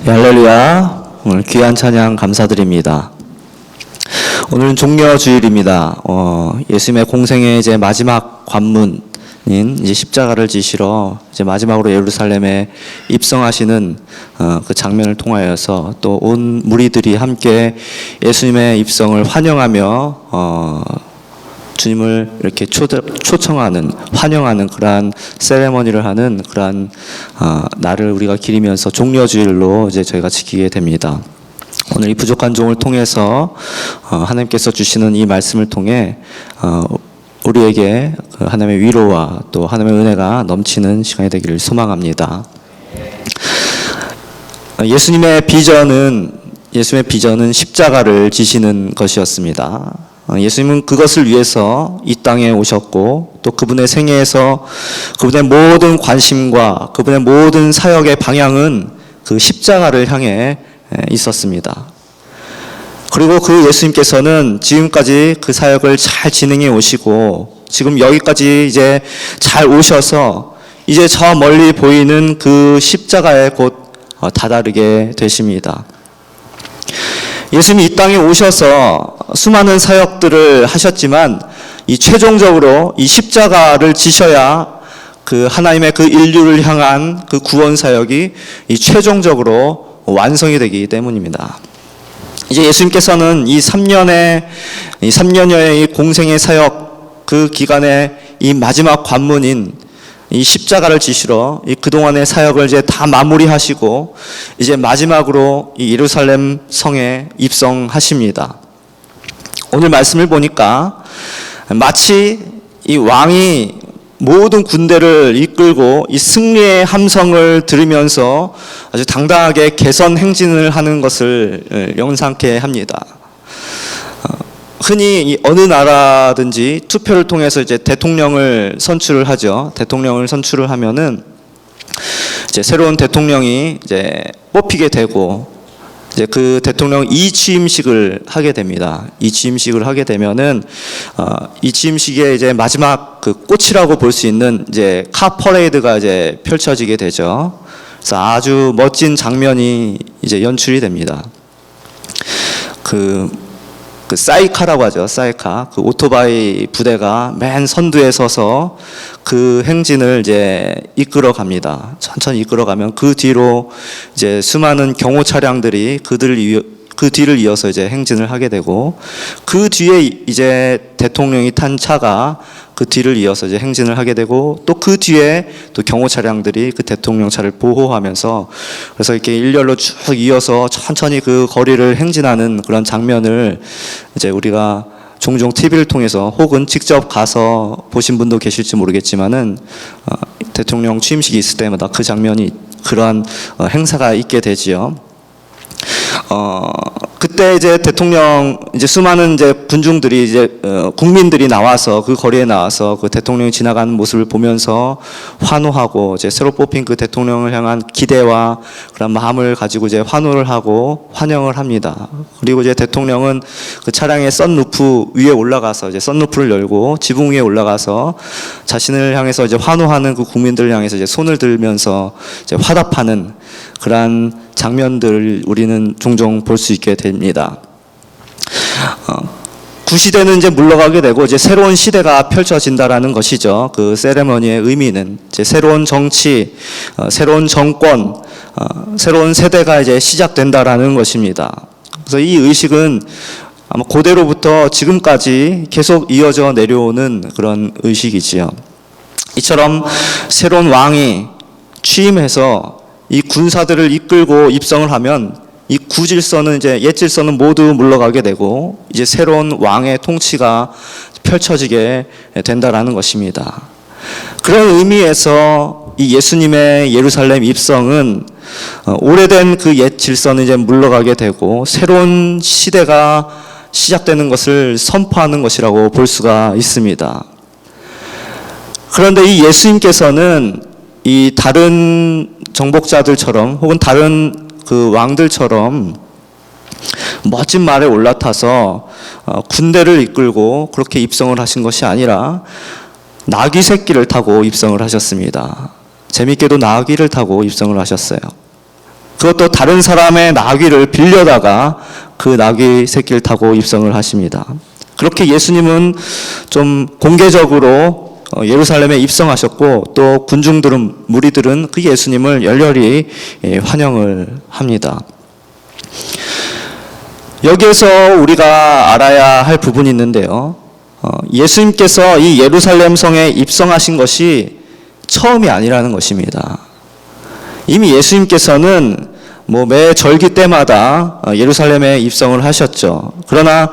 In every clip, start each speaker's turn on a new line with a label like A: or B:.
A: 할렐루야. 오늘 귀한 찬양 감사드립니다. 오늘은 종려주일입니다. 예수님의 공생의 이제 마지막 관문인 이제 십자가를 지시러 이제 마지막으로 예루살렘에 입성하시는 그 장면을 통하여서 또 온 무리들이 함께 예수님의 입성을 환영하며 주님을 이렇게 초청하는, 환영하는 그러한 세레머니를 하는 그러한 날을 우리가 기리면서 종려주일로 이제 저희가 지키게 됩니다. 오늘 이 부족한 종을 통해서 하나님께서 주시는 이 말씀을 통해 우리에게 하나님의 위로와 또 하나님의 은혜가 넘치는 시간이 되기를 소망합니다. 예수님의 비전은 십자가를 지시는 것이었습니다. 예수님은 그것을 위해서 이 땅에 오셨고 또 그분의 생애에서 그분의 모든 관심과 그분의 모든 사역의 방향은 그 십자가를 향해 있었습니다. 그리고 그 예수님께서는 지금까지 그 사역을 잘 진행해 오시고 지금 여기까지 이제 잘 오셔서 이제 저 멀리 보이는 그 십자가에 곧 다다르게 되십니다. 예수님이 이 땅에 오셔서 수많은 사역들을 하셨지만 이 최종적으로 이 십자가를 지셔야 그 하나님의 그 인류를 향한 그 구원 사역이 이 최종적으로 완성이 되기 때문입니다. 이제 예수님께서는 이 3년여의 이 공생의 사역 그 기간에 이 마지막 관문인 이 십자가를 지시러 이 그동안의 사역을 이제 다 마무리하시고 이제 마지막으로 이 예루살렘 성에 입성하십니다. 오늘 말씀을 보니까 마치 이 왕이 모든 군대를 이끌고 이 승리의 함성을 들으면서 아주 당당하게 개선 행진을 하는 것을 연상케 합니다. 흔히 어느 나라든지 투표를 통해서 이제 대통령을 선출을 하죠. 대통령을 선출을 하면은 이제 새로운 대통령이 이제 뽑히게 되고 이제 그 대통령 이취임식을 하게 됩니다. 이취임식을 하게 되면은 이 취임식의 이제 마지막 그 꽃이라고 볼 수 있는 이제 카 퍼레이드가 이제 펼쳐지게 되죠. 그래서 아주 멋진 장면이 이제 연출이 됩니다. 그 사이카라고 하죠. 사이카. 그 오토바이 부대가 맨 선두에 서서 그 행진을 이제 이끌어 갑니다. 천천히 이끌어 가면 그 뒤로 이제 수많은 경호 차량들이 그 뒤를 이어서 이제 행진을 하게 되고 그 뒤에 이제 대통령이 탄 차가 그 뒤를 이어서 이제 행진을 하게 되고 또 그 뒤에 또 경호 차량들이 그 대통령 차를 보호하면서 그래서 이렇게 일렬로 쭉 이어서 천천히 그 거리를 행진하는 그런 장면을 이제 우리가 종종 TV를 통해서 혹은 직접 가서 보신 분도 계실지 모르겠지만은 대통령 취임식이 있을 때마다 그 장면이 그러한 행사가 있게 되지요. 그때 이제 대통령 이제 수많은 이제 군중들이 이제 국민들이 나와서 그 거리에 나와서 그 대통령이 지나가는 모습을 보면서 환호하고 이제 새로 뽑힌 그 대통령을 향한 기대와 그런 마음을 가지고 이제 환호를 하고 환영을 합니다. 그리고 이제 대통령은 그 차량의 썬루프 위에 올라가서 이제 썬루프를 열고 지붕 위에 올라가서 자신을 향해서 이제 환호하는 그 국민들을 향해서 이제 손을 들면서 이제 화답하는 그러한 장면들을 우리는 종종 볼 수 있게 됩니다. 구시대는 이제 물러가게 되고 이제 새로운 시대가 펼쳐진다라는 것이죠. 그 세레머니의 의미는 이제 새로운 정치, 새로운 정권, 새로운 세대가 이제 시작된다라는 것입니다. 그래서 이 의식은 아마 고대로부터 지금까지 계속 이어져 내려오는 그런 의식이지요. 이처럼 새로운 왕이 취임해서 이 군사들을 이끌고 입성을 하면 이 구질서는 이제 옛 질서는 모두 물러가게 되고 이제 새로운 왕의 통치가 펼쳐지게 된다라는 것입니다. 그런 의미에서 이 예수님의 예루살렘 입성은 오래된 그 옛 질서는 이제 물러가게 되고 새로운 시대가 시작되는 것을 선포하는 것이라고 볼 수가 있습니다. 그런데 이 예수님께서는 이 다른 정복자들처럼 혹은 다른 그 왕들처럼 멋진 말에 올라타서 군대를 이끌고 그렇게 입성을 하신 것이 아니라 나귀 새끼를 타고 입성을 하셨습니다. 재밌게도 나귀를 타고 입성을 하셨어요. 그것도 다른 사람의 나귀를 빌려다가 그 나귀 새끼를 타고 입성을 하십니다. 그렇게 예수님은 좀 공개적으로 예루살렘에 입성하셨고, 또 군중들은, 무리들은 그 예수님을 열렬히 환영을 합니다. 여기에서 우리가 알아야 할 부분이 있는데요. 예수님께서 이 예루살렘 성에 입성하신 것이 처음이 아니라는 것입니다. 이미 예수님께서는 매 절기 때마다 예루살렘에 입성을 하셨죠. 그러나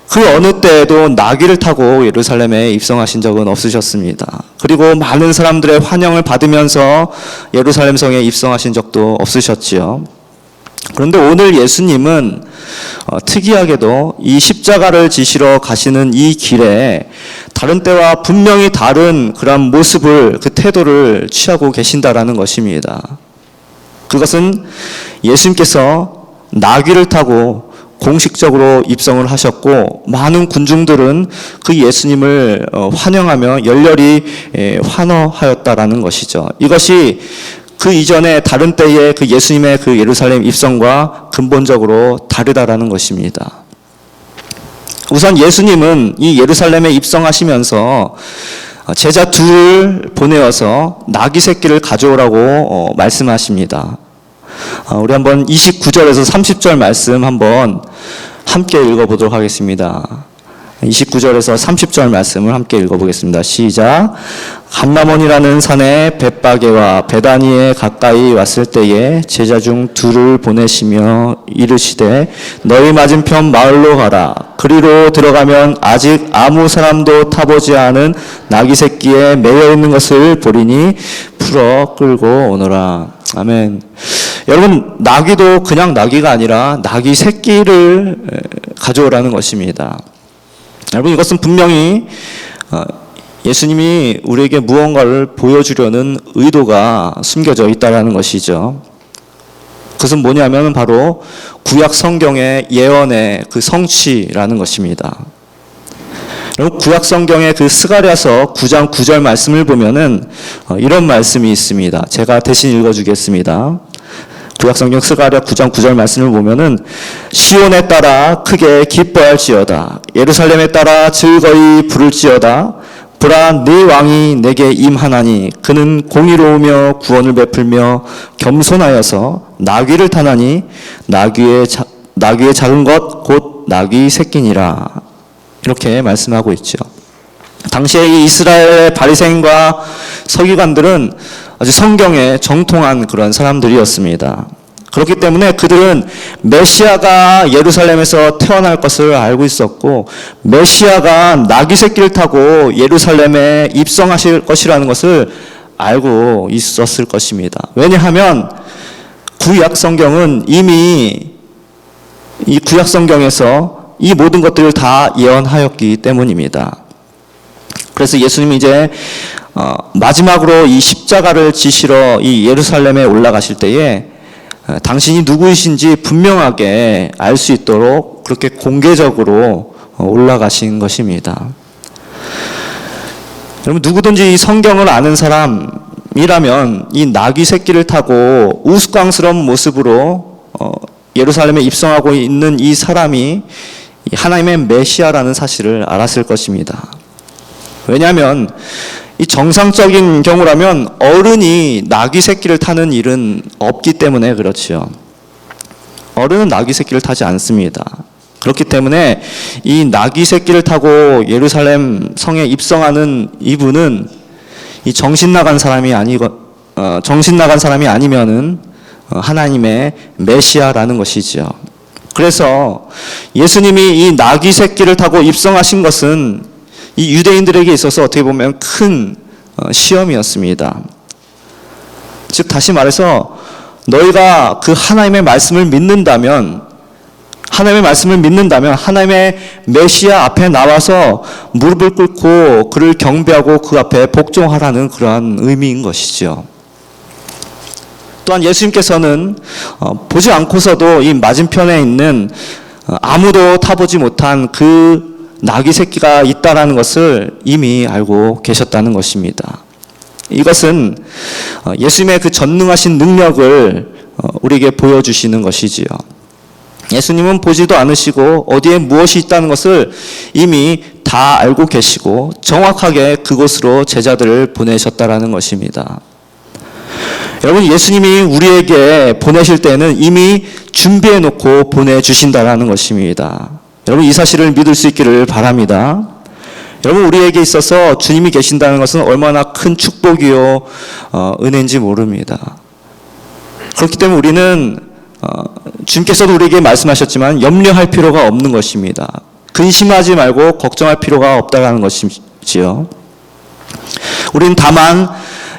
A: 그 어느 때에도 나귀를 타고 예루살렘에 입성하신 적은 없으셨습니다. 그리고 많은 사람들의 환영을 받으면서 예루살렘 성에 입성하신 적도 없으셨지요. 그런데 오늘 예수님은 특이하게도 이 십자가를 지시러 가시는 이 길에 다른 때와 분명히 다른 그런 모습을, 그 태도를 취하고 계신다라는 것입니다. 그것은 예수님께서 나귀를 타고 공식적으로 입성을 하셨고, 많은 군중들은 그 예수님을 환영하며 열렬히 환호하였다라는 것이죠. 이것이 그 이전에 다른 때의 그 예수님의 그 예루살렘 입성과 근본적으로 다르다라는 것입니다. 우선 예수님은 이 예루살렘에 입성하시면서 제자 둘을 보내어서 나귀 새끼를 가져오라고 말씀하십니다. 우리 한번 29절에서 30절 말씀 한번 함께 읽어보도록 하겠습니다. 29절에서 30절 말씀을 함께 읽어보겠습니다. 시작. 감람원이라는 산에 벳바게와 베다니에 가까이 왔을 때에 제자 중 둘을 보내시며 이르시되 너희 맞은편 마을로 가라. 그리로 들어가면 아직 아무 사람도 타보지 않은 나귀 새끼에 매여 있는 것을 보리니 풀어 끌고 오너라. 아멘. 여러분, 나귀도 그냥 나귀가 아니라 나귀 새끼를 가져오라는 것입니다. 여러분, 이것은 분명히 예수님이 우리에게 무언가를 보여주려는 의도가 숨겨져 있다는 것이죠. 그것은 뭐냐면 바로 구약 성경의 예언의 그 성취라는 것입니다. 여러분, 구약 성경의 그 스가랴서 9장 9절 말씀을 보면은 이런 말씀이 있습니다. 제가 대신 읽어주겠습니다. 구약성경 스가랴 9장 9절 말씀을 보면은 시온에 따라 크게 기뻐할지어다. 예루살렘에 따라 즐거이 부를지어다. 보라, 네 왕이 내게 임하나니 그는 공의로우며 구원을 베풀며 겸손하여서 나귀를 타나니 나귀의 작은 것 곧 나귀 새끼니라. 이렇게 말씀하고 있죠. 당시에 이 이스라엘의 바리새인과 서기관들은 아주 성경에 정통한 그런 사람들이었습니다. 그렇기 때문에 그들은 메시아가 예루살렘에서 태어날 것을 알고 있었고, 메시아가 나귀 새끼를 타고 예루살렘에 입성하실 것이라는 것을 알고 있었을 것입니다. 왜냐하면 구약 성경은 이미 이 구약 성경에서 이 모든 것들을 다 예언하였기 때문입니다. 그래서 예수님이 이제 마지막으로 이 십자가를 지시러 이 예루살렘에 올라가실 때에 당신이 누구이신지 분명하게 알 수 있도록 그렇게 공개적으로 올라가신 것입니다. 여러분, 누구든지 이 성경을 아는 사람이라면 이 나귀 새끼를 타고 우스꽝스러운 모습으로 예루살렘에 입성하고 있는 이 사람이 하나님의 메시아라는 사실을 알았을 것입니다. 왜냐하면 이 정상적인 경우라면 어른이 나귀 새끼를 타는 일은 없기 때문에 그렇죠. 어른은 나귀 새끼를 타지 않습니다. 그렇기 때문에 이 나귀 새끼를 타고 예루살렘 성에 입성하는 이분은 이 정신 나간 사람이 아니면은 하나님의 메시아라는 것이지요. 그래서 예수님이 이 나귀 새끼를 타고 입성하신 것은 이 유대인들에게 있어서 어떻게 보면 큰 시험이었습니다. 즉, 다시 말해서 너희가 그 하나님의 말씀을 믿는다면 하나님의 메시아 앞에 나와서 무릎을 꿇고 그를 경배하고 그 앞에 복종하라는 그러한 의미인 것이죠. 또한 예수님께서는 보지 않고서도 이 맞은편에 있는 아무도 타보지 못한 그 나귀 새끼가 있다라는 것을 이미 알고 계셨다는 것입니다. 이것은 예수님의 그 전능하신 능력을 우리에게 보여주시는 것이지요. 예수님은 보지도 않으시고 어디에 무엇이 있다는 것을 이미 다 알고 계시고 정확하게 그곳으로 제자들을 보내셨다라는 것입니다. 여러분, 예수님이 우리에게 보내실 때는 이미 준비해 놓고 보내주신다라는 것입니다. 여러분, 이 사실을 믿을 수 있기를 바랍니다. 여러분, 우리에게 있어서 주님이 계신다는 것은 얼마나 큰 축복이요 은혜인지 모릅니다. 그렇기 때문에 우리는 주님께서도 우리에게 말씀하셨지만 염려할 필요가 없는 것입니다. 근심하지 말고 걱정할 필요가 없다는 것이지요. 우리는 다만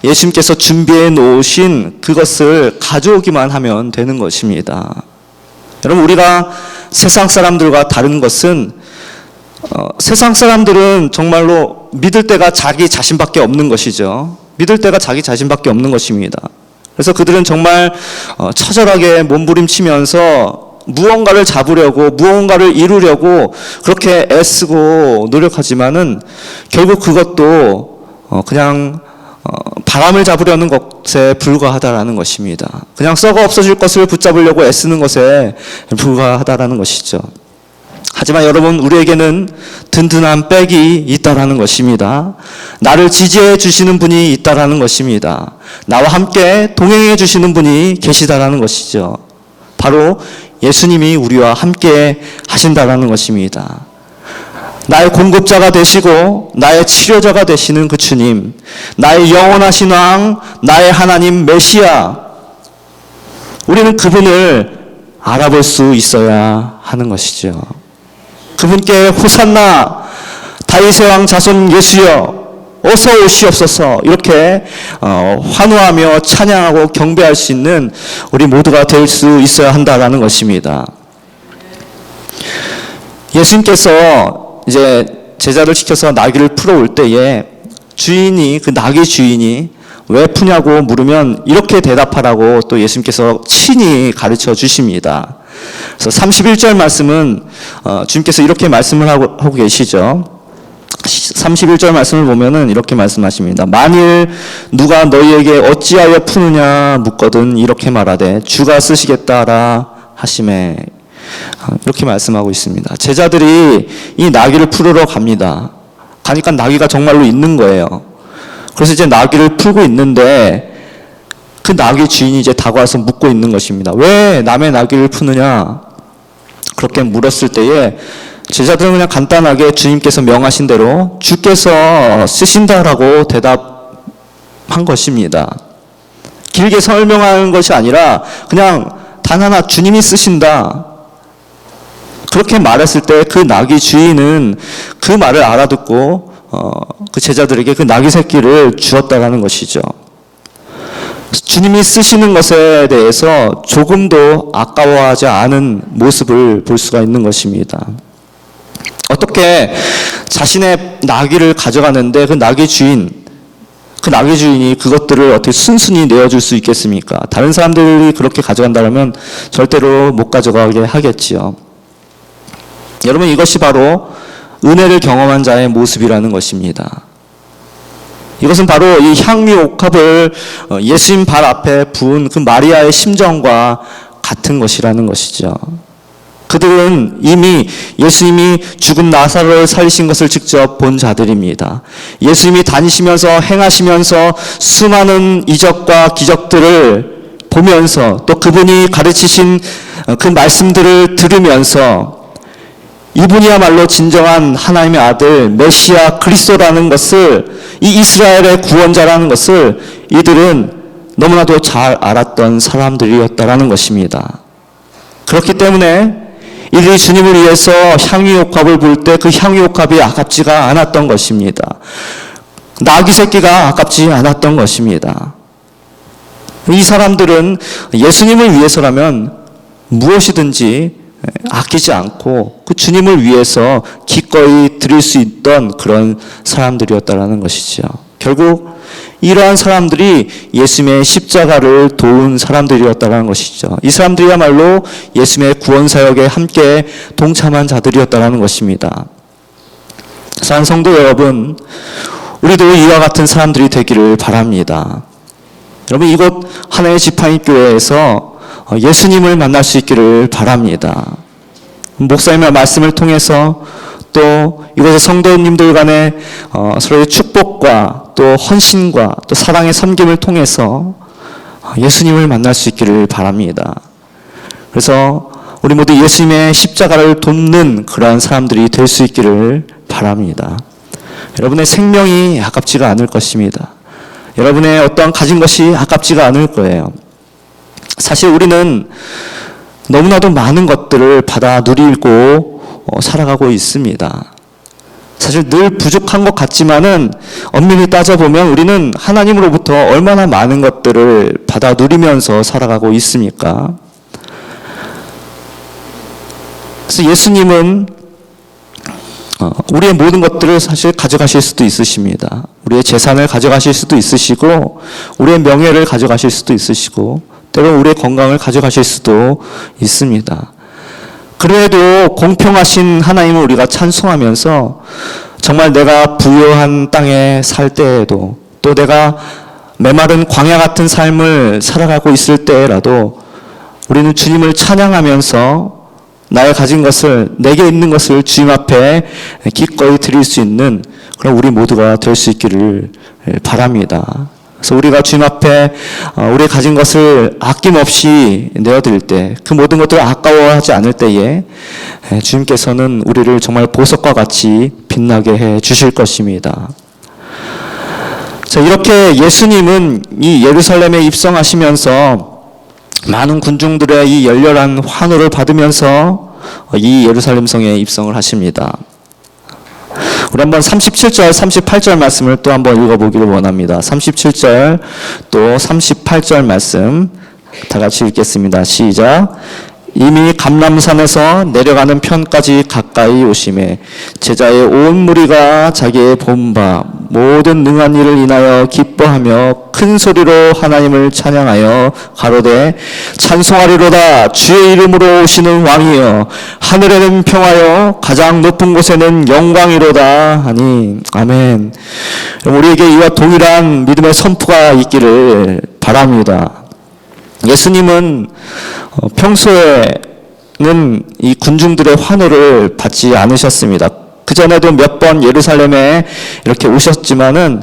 A: 예수님께서 준비해 놓으신 그것을 가져오기만 하면 되는 것입니다. 여러분, 우리가 세상 사람들과 다른 것은 세상 사람들은 정말로 믿을 때가 자기 자신밖에 없는 것이죠. 믿을 때가 자기 자신밖에 없는 것입니다. 그래서 그들은 정말 처절하게 몸부림치면서 무언가를 잡으려고, 무언가를 이루려고 그렇게 애쓰고 노력하지만은 결국 그것도 그냥 바람을 잡으려는 것에 불과하다라는 것입니다. 그냥 썩어 없어질 것을 붙잡으려고 애쓰는 것에 불과하다라는 것이죠. 하지만 여러분, 우리에게는 든든한 백이 있다라는 것입니다. 나를 지지해 주시는 분이 있다라는 것입니다. 나와 함께 동행해 주시는 분이 계시다라는 것이죠. 바로 예수님이 우리와 함께 하신다라는 것입니다. 나의 공급자가 되시고 나의 치료자가 되시는 그 주님, 나의 영원하신 왕, 나의 하나님 메시아, 우리는 그분을 알아볼 수 있어야 하는 것이죠. 그분께 호산나 다윗의 왕 자손 예수여 어서 오시옵소서, 이렇게 환호하며 찬양하고 경배할 수 있는 우리 모두가 될 수 있어야 한다라는 것입니다. 예수님께서 이제 제자를 시켜서 나귀를 풀어올 때에 그 나귀 주인이 왜 푸냐고 물으면 이렇게 대답하라고 또 예수님께서 친히 가르쳐 주십니다. 그래서 31절 말씀은 주님께서 이렇게 말씀을 하고 계시죠. 31절 말씀을 보면은 이렇게 말씀하십니다. 만일 누가 너희에게 어찌하여 푸느냐 묻거든 이렇게 말하되 주가 쓰시겠다라 하시매, 이렇게 말씀하고 있습니다. 제자들이 이 나귀를 풀으러 갑니다. 가니까 나귀가 정말로 있는 거예요. 그래서 이제 나귀를 풀고 있는데 그 나귀 주인이 이제 다가와서 묻고 있는 것입니다. 왜 남의 나귀를 푸느냐? 그렇게 물었을 때에 제자들은 그냥 간단하게 주님께서 명하신 대로 주께서 쓰신다라고 대답한 것입니다. 길게 설명하는 것이 아니라 그냥 단 하나 주님이 쓰신다, 그렇게 말했을 때 그 나귀 주인은 그 말을 알아듣고 그 제자들에게 그 나귀 새끼를 주었다라는 것이죠. 주님이 쓰시는 것에 대해서 조금도 아까워하지 않은 모습을 볼 수가 있는 것입니다. 어떻게 자신의 나귀를 가져가는데 그 나귀 주인이 그것들을 어떻게 순순히 내어줄 수 있겠습니까? 다른 사람들이 그렇게 가져간다면 절대로 못 가져가게 하겠지요. 여러분, 이것이 바로 은혜를 경험한 자의 모습이라는 것입니다. 이것은 바로 이 향미옥합을 예수님 발 앞에 부은 그 마리아의 심정과 같은 것이라는 것이죠. 그들은 이미 예수님이 죽은 나사로를 살리신 것을 직접 본 자들입니다. 예수님이 다니시면서 행하시면서 수많은 이적과 기적들을 보면서 또 그분이 가르치신 그 말씀들을 들으면서 이분이야말로 진정한 하나님의 아들 메시아 그리스도라는 것을, 이 이스라엘의 구원자라는 것을 이들은 너무나도 잘 알았던 사람들이었다라는 것입니다. 그렇기 때문에 이들이 주님을 위해서 향유옥합을 볼 때 그 향유옥합이 아깝지가 않았던 것입니다. 나귀 새끼가 아깝지 않았던 것입니다. 이 사람들은 예수님을 위해서라면 무엇이든지 아끼지 않고 그 주님을 위해서 기꺼이 드릴 수 있던 그런 사람들이었다라는 것이죠. 결국 이러한 사람들이 예수님의 십자가를 도운 사람들이었다는 것이죠. 이 사람들이야말로 예수님의 구원 사역에 함께 동참한 자들이었다는 것입니다. 사랑하는 성도 여러분, 우리도 이와 같은 사람들이 되기를 바랍니다. 여러분, 이곳 하나의 지파인 교회에서 예수님을 만날 수 있기를 바랍니다. 목사님의 말씀을 통해서 또 이곳의 성도님들 간의 서로의 축복과 또 헌신과 또 사랑의 섬김을 통해서 예수님을 만날 수 있기를 바랍니다. 그래서 우리 모두 예수님의 십자가를 돕는 그러한 사람들이 될 수 있기를 바랍니다. 여러분의 생명이 아깝지가 않을 것입니다. 여러분의 어떠한 가진 것이 아깝지가 않을 거예요. 사실 우리는 너무나도 많은 것들을 받아 누리고 살아가고 있습니다. 사실 늘 부족한 것 같지만은 엄밀히 따져보면 우리는 하나님으로부터 얼마나 많은 것들을 받아 누리면서 살아가고 있습니까? 그래서 예수님은 우리의 모든 것들을 사실 가져가실 수도 있으십니다. 우리의 재산을 가져가실 수도 있으시고 우리의 명예를 가져가실 수도 있으시고 때로는 우리의 건강을 가져가실 수도 있습니다. 그래도 공평하신 하나님을 우리가 찬송하면서 정말 내가 부유한 땅에 살 때에도 또 내가 메마른 광야 같은 삶을 살아가고 있을 때라도 우리는 주님을 찬양하면서 나의 가진 것을, 내게 있는 것을 주님 앞에 기꺼이 드릴 수 있는 그런 우리 모두가 될 수 있기를 바랍니다. 그래서 우리가 주님 앞에 우리 가진 것을 아낌없이 내어드릴 때, 그 모든 것들을 아까워하지 않을 때에 주님께서는 우리를 정말 보석과 같이 빛나게 해 주실 것입니다. 자, 이렇게 예수님은 이 예루살렘에 입성하시면서 많은 군중들의 이 열렬한 환호를 받으면서 이 예루살렘 성에 입성을 하십니다. 우리 한번 37절, 38절 말씀을 또 한번 읽어보기를 원합니다. 37절 또 38절 말씀 다 같이 읽겠습니다. 시작. 이미 감람산에서 내려가는 편까지 가까이 오심에 제자의 온 무리가 자기의 본바 모든 능한 일을 인하여 기뻐하며 큰 소리로 하나님을 찬양하여 가로되 찬송하리로다 주의 이름으로 오시는 왕이여 하늘에는 평화여 가장 높은 곳에는 영광이로다 하니 아멘. 우리에게 이와 동일한 믿음의 선포가 있기를 바랍니다. 예수님은 평소에는 이 군중들의 환호를 받지 않으셨습니다. 그전에도 몇 번 예루살렘에 이렇게 오셨지만은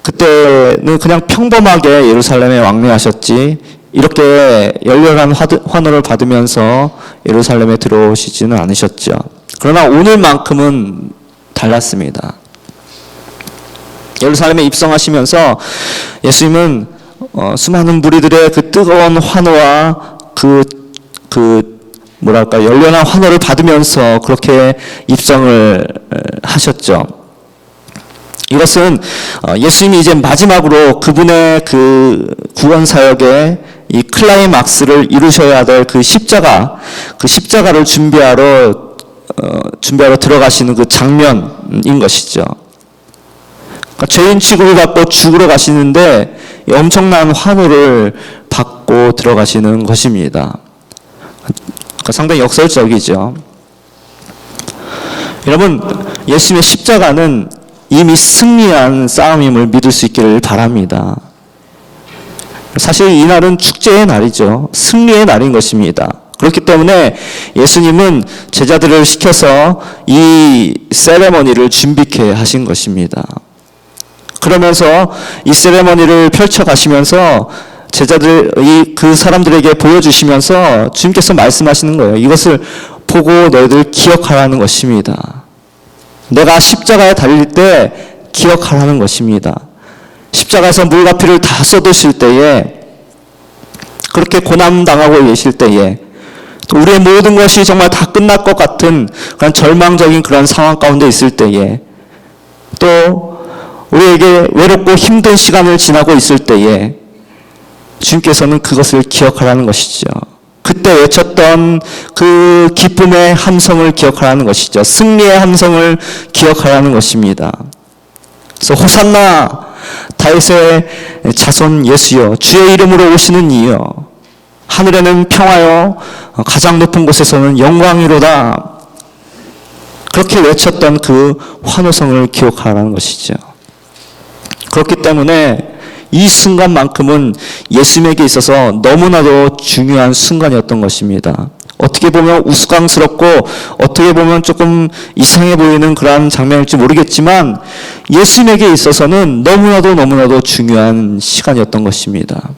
A: 그때는 그냥 평범하게 예루살렘에 왕래하셨지 이렇게 열렬한 환호를 받으면서 예루살렘에 들어오시지는 않으셨죠. 그러나 오늘만큼은 달랐습니다. 예루살렘에 입성하시면서 예수님은 수많은 무리들의 그 뜨거운 환호와 열렬한 환호를 받으면서 그렇게 입성을 하셨죠. 이것은 예수님이 이제 마지막으로 그분의 그 구원 사역의 이 클라이막스를 이루셔야 될 그 십자가를 준비하러 들어가시는 그 장면인 것이죠. 그러니까 죄인 취급을 받고 죽으러 가시는데 엄청난 환호를 받고 들어가시는 것입니다. 그러니까 상당히 역설적이죠. 여러분, 예수님의 십자가는 이미 승리한 싸움임을 믿을 수 있기를 바랍니다. 사실 이날은 축제의 날이죠. 승리의 날인 것입니다. 그렇기 때문에 예수님은 제자들을 시켜서 이 세레머니를 준비케 하신 것입니다. 그러면서 이 세레머니를 펼쳐가시면서 그 사람들에게 보여주시면서 주님께서 말씀하시는 거예요. 이것을 보고 너희들 기억하라는 것입니다. 내가 십자가에 달릴 때 기억하라는 것입니다. 십자가에서 물과 피를 다 쏟으실 때에 그렇게 고난당하고 계실 때에 또 우리의 모든 것이 정말 다 끝날 것 같은 그런 절망적인 그런 상황 가운데 있을 때에 또 우리에게 외롭고 힘든 시간을 지나고 있을 때에 주님께서는 그것을 기억하라는 것이죠. 그때 외쳤던 그 기쁨의 함성을 기억하라는 것이죠. 승리의 함성을 기억하라는 것입니다. 그래서 호산나 다윗의 자손 예수여 주의 이름으로 오시는 이여 하늘에는 평화여 가장 높은 곳에서는 영광이로다. 그렇게 외쳤던 그 환호성을 기억하라는 것이죠. 그렇기 때문에 이 순간만큼은 예수님에게 있어서 너무나도 중요한 순간이었던 것입니다. 어떻게 보면 우스꽝스럽고 어떻게 보면 조금 이상해 보이는 그런 장면일지 모르겠지만 예수님에게 있어서는 너무나도 중요한 시간이었던 것입니다.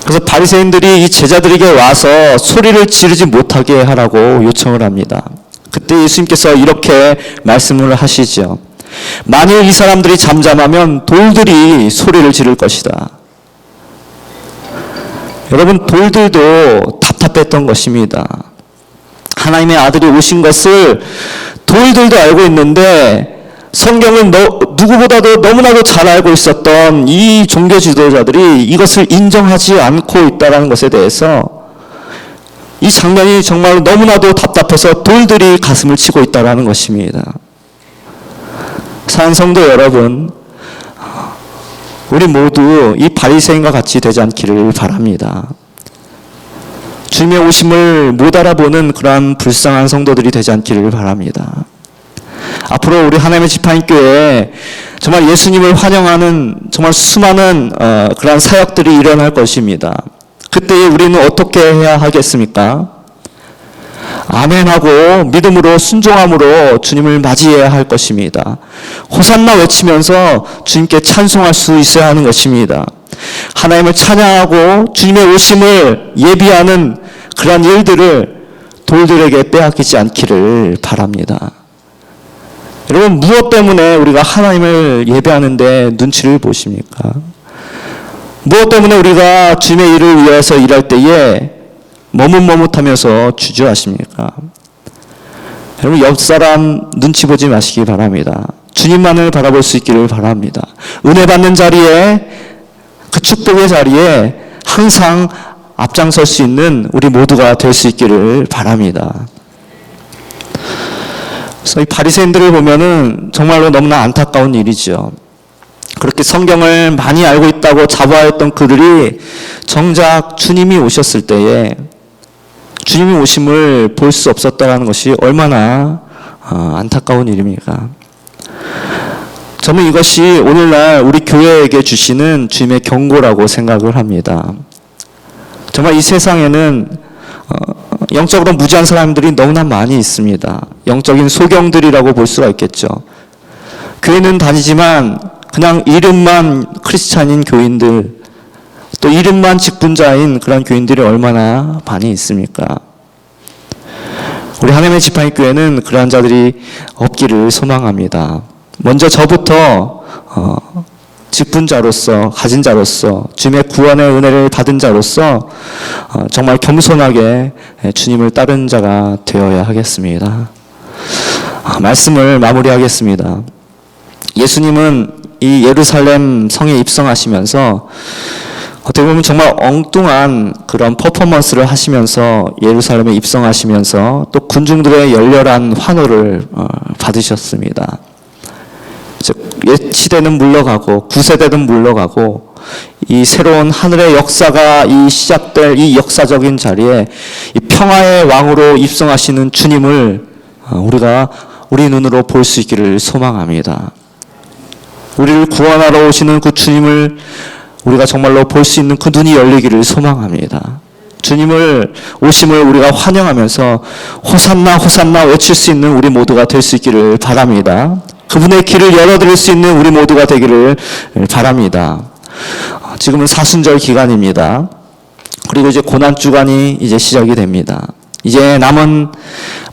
A: 그래서 바리새인들이 이 제자들에게 와서 소리를 지르지 못하게 하라고 요청을 합니다. 그때 예수님께서 이렇게 말씀을 하시죠. 만일 이 사람들이 잠잠하면 돌들이 소리를 지를 것이다. 여러분, 돌들도 답답했던 것입니다. 하나님의 아들이 오신 것을 돌들도 알고 있는데 성경을 누구보다도 너무나도 잘 알고 있었던 이 종교 지도자들이 이것을 인정하지 않고 있다는 것에 대해서 이 장면이 정말 너무나도 답답해서 돌들이 가슴을 치고 있다는 것입니다. 사랑하는 성도 여러분, 우리 모두 이 바리새인과 같이 되지 않기를 바랍니다. 주님의 오심을 못 알아보는 그러한 불쌍한 성도들이 되지 않기를 바랍니다. 앞으로 우리 하나님의 지파인교회에 정말 예수님을 환영하는 정말 수많은 그러한 사역들이 일어날 것입니다. 그때 우리는 어떻게 해야 하겠습니까? 아멘하고 믿음으로 순종함으로 주님을 맞이해야 할 것입니다. 호산나 외치면서 주님께 찬송할 수 있어야 하는 것입니다. 하나님을 찬양하고 주님의 오심을 예비하는 그러한 일들을 돌들에게 빼앗기지 않기를 바랍니다. 여러분, 무엇 때문에 우리가 하나님을 예배하는데 눈치를 보십니까? 무엇 때문에 우리가 주님의 일을 위해서 일할 때에 머뭇머뭇하면서 주저하십니까? 여러분, 옆 사람 눈치 보지 마시기 바랍니다. 주님만을 바라볼 수 있기를 바랍니다. 은혜 받는 자리에, 그 축복의 자리에 항상 앞장설 수 있는 우리 모두가 될 수 있기를 바랍니다. 그래서 이 바리새인들을 보면은 정말로 너무나 안타까운 일이죠. 그렇게 성경을 많이 알고 있다고 자부하였던 그들이 정작 주님이 오셨을 때에 주님이 오심을 볼 수 없었다는 것이 얼마나 안타까운 일입니까? 저는 이것이 오늘날 우리 교회에게 주시는 주님의 경고라고 생각을 합니다. 정말 이 세상에는 영적으로 무지한 사람들이 너무나 많이 있습니다. 영적인 소경들이라고 볼 수가 있겠죠. 교회는 다니지만 그냥 이름만 크리스찬인 교인들, 또 이름만 직분자인 그런 교인들이 얼마나 많이 있습니까? 우리 하나님의 지파인 교회는 그러한 자들이 없기를 소망합니다. 먼저 저부터 직분자로서, 가진 자로서, 주님의 구원의 은혜를 받은 자로서 정말 겸손하게 주님을 따르는 자가 되어야 하겠습니다. 말씀을 마무리하겠습니다. 예수님은 이 예루살렘 성에 입성하시면서 어떻게 보면 정말 엉뚱한 그런 퍼포먼스를 하시면서 예루살렘에 입성하시면서 또 군중들의 열렬한 환호를 받으셨습니다. 옛시대는 물러가고 구세대는 물러가고 이 새로운 하늘의 역사가 이 시작될 이 역사적인 자리에 이 평화의 왕으로 입성하시는 주님을 우리가 우리 눈으로 볼 수 있기를 소망합니다. 우리를 구원하러 오시는 그 주님을 우리가 정말로 볼 수 있는 그 눈이 열리기를 소망합니다. 주님을 오심을 우리가 환영하면서 호산나 호산나 외칠 수 있는 우리 모두가 될 수 있기를 바랍니다. 그분의 길을 열어드릴 수 있는 우리 모두가 되기를 바랍니다. 지금은 사순절 기간입니다. 그리고 이제 고난주간이 이제 시작이 됩니다. 이제 남은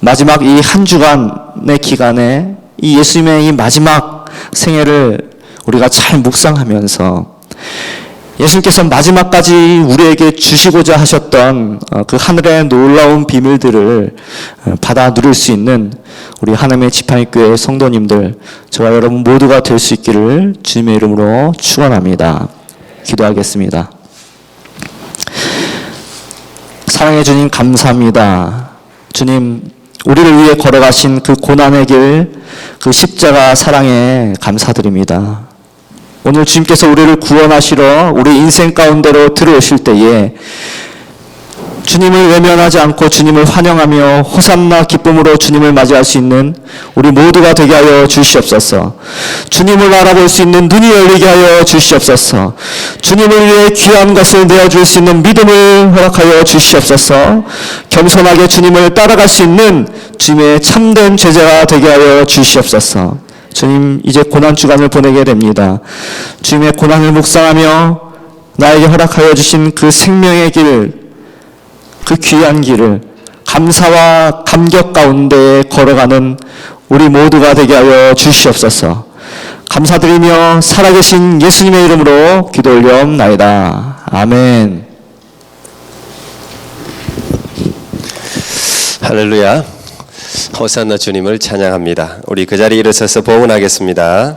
A: 마지막 이 한 주간의 기간에 이 예수님의 이 마지막 생애를 우리가 잘 묵상하면서 예수님께서 마지막까지 우리에게 주시고자 하셨던 그 하늘의 놀라운 비밀들을 받아 누릴 수 있는 우리 하나님의 지파교회 성도님들, 저와 여러분 모두가 될 수 있기를 주님의 이름으로 축원합니다. 기도하겠습니다. 사랑해 주님 감사합니다. 주님, 우리를 위해 걸어가신 그 고난의 길, 그 십자가 사랑에 감사드립니다. 오늘 주님께서 우리를 구원하시러 우리 인생 가운데로 들어오실 때에 주님을 외면하지 않고 주님을 환영하며 호산나 기쁨으로 주님을 맞이할 수 있는 우리 모두가 되게 하여 주시옵소서. 주님을 알아볼 수 있는 눈이 열리게 하여 주시옵소서. 주님을 위해 귀한 것을 내어줄 수 있는 믿음을 허락하여 주시옵소서. 겸손하게 주님을 따라갈 수 있는 주님의 참된 제자가 되게 하여 주시옵소서. 주님, 이제 고난주간을 보내게 됩니다. 주님의 고난을 묵상하며 나에게 허락하여 주신 그 생명의 길, 그 귀한 길을 감사와 감격 가운데 걸어가는 우리 모두가 되게 하여 주시옵소서. 감사드리며 살아계신 예수님의 이름으로 기도 올려옵나이다. 아멘.
B: 할렐루야. 호산나 주님을 찬양합니다. 우리 그 자리에 일어서서 봉헌하겠습니다.